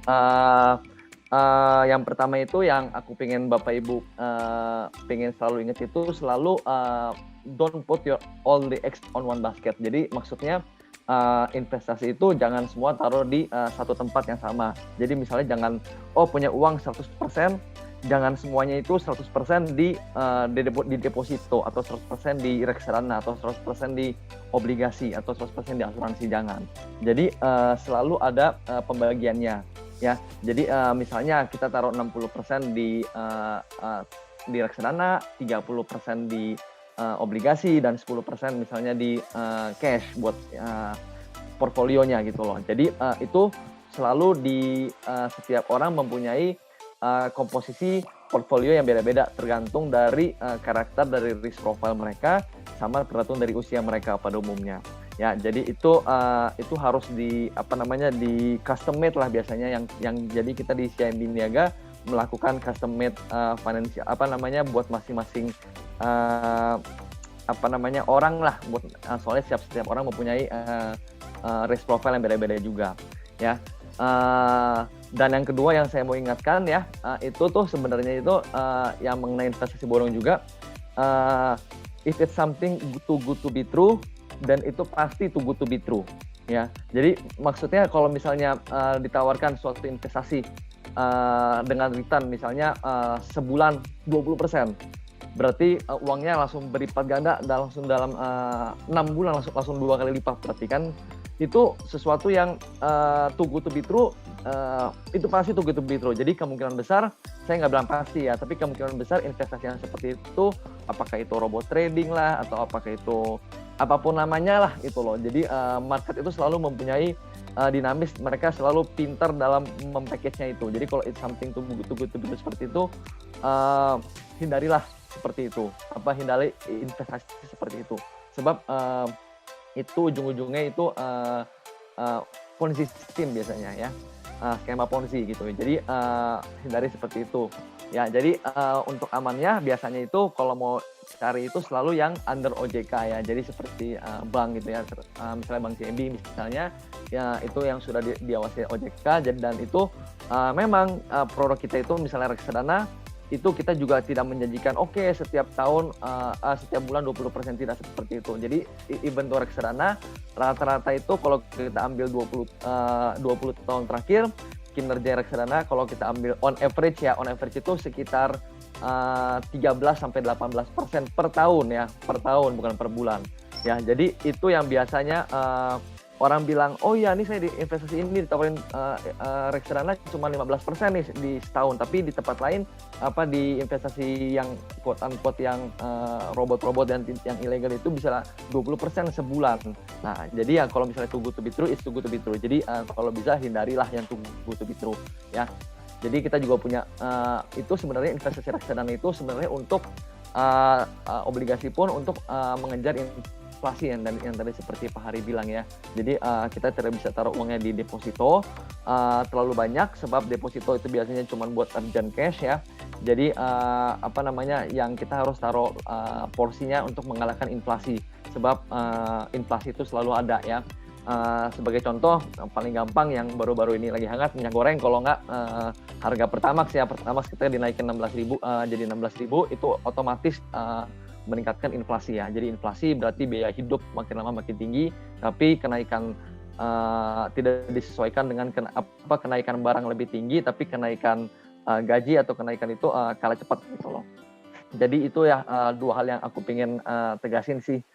Eee yang pertama itu yang aku pengen Bapak Ibu, pengen selalu ingat itu selalu, don't put your all the eggs on one basket. Jadi maksudnya, investasi itu jangan semua taruh di, satu tempat yang sama. Jadi misalnya jangan, oh punya uang 100%, jangan semuanya itu 100% di deposito atau 100% di reksadana atau 100% di obligasi atau 100% di asuransi, jangan. Jadi, selalu ada, pembagiannya, ya. Jadi, misalnya kita taruh 60% di reksadana, 30% di, obligasi, dan 10% misalnya di, cash buat, portofolionya gitu loh. Jadi, itu selalu setiap orang mempunyai, komposisi portfolio yang beda-beda tergantung dari, karakter dari risk profile mereka, sama tergantung dari usia mereka pada umumnya. Ya, jadi itu harus apa namanya, di custom made lah biasanya yang jadi kita di CIMB Niaga melakukan custom made, apa namanya, buat masing-masing, eee, apa namanya, orang lah buat soalnya setiap orang mempunyai, risk profile yang beda-beda juga, ya. Dan yang kedua yang saya mau ingatkan ya, itu tuh sebenarnya itu, yang mengenai investasi bodong juga, eee, if it's something too good to be true, dan itu pasti too good to be true, ya. Jadi maksudnya kalau misalnya, ditawarkan suatu investasi, dengan return misalnya, sebulan 20%, berarti, uangnya langsung berlipat ganda langsung dalam, 6 bulan langsung langsung 2 kali lipat. Berarti kan itu sesuatu yang, too good to be true, itu pasti too good to be true. Jadi kemungkinan besar, saya nggak bilang pasti ya, tapi kemungkinan besar investasi yang seperti itu, apakah itu robot trading lah, atau apakah itu apapun namanya lah itu loh. Jadi, market itu selalu mempunyai, dinamis, mereka selalu pintar dalam mem-package-nya itu. Jadi kalau it's something too good to be true seperti itu, eee, hindarilah seperti itu, hindari investasi seperti itu. Sebab, itu ujung-ujungnya itu, eee, Ponzi scheme biasanya ya, skema Ponzi gitu. Jadi, hindari seperti itu. Ya, jadi, untuk amannya biasanya itu kalau mau cari itu selalu yang under OJK ya. Jadi seperti, bank gitu ya, misalnya Bank CIMB misalnya, ya itu yang sudah diawasi OJK, dan itu, memang, produk kita itu misalnya reksadana, itu kita juga tidak menjanjikan, oke setiap tahun, setiap bulan 20%, tidak seperti itu. Jadi even tuh reksadana, rata-rata itu kalau kita ambil 20 tahun terakhir, kinerja reksadana kalau kita ambil on average ya, on average itu sekitar, 13-18% per tahun ya, per tahun bukan per bulan. Ya, jadi itu yang biasanya, orang bilang, "Oh iya nih saya di investasi ini ditawarin, reksadana cuma 15% nih di setahun." Tapi di tempat lain, di investasi yang quote unquote yang, robot-robot dan yang ilegal itu bisa 20% sebulan. Nah, jadi ya kalau misalnya too good to be true, it's too good to be true. Jadi, kalau bisa hindarilah yang too good to be true, ya. Jadi kita juga punya, itu sebenarnya investasi reksadana itu sebenarnya untuk, obligasi pun untuk, mengejar inflasi yang tadi seperti Pak Hari bilang ya. Jadi, kita tidak bisa taruh uangnya di deposito, terlalu banyak sebab deposito itu biasanya cuma buat urgent cash ya. Jadi, apa namanya, yang kita harus taruh, porsinya untuk mengalahkan inflasi. Sebab, inflasi itu selalu ada ya. Sebagai contoh, yang paling gampang yang baru-baru ini lagi hangat minyak goreng, kalau nggak, harga Pertamax ya, Pertamax kita dinaikin 16.000, jadi 16.000 itu otomatis, meningkatkan inflasi ya. Jadi inflasi berarti biaya hidup makin lama makin tinggi, tapi kenaikan, tidak disesuaikan dengan kenaikan barang lebih tinggi, tapi kenaikan, gaji atau kenaikan itu, kalah cepat gitu loh. Jadi itu ya, 2 hal yang aku pengen, tegasin sih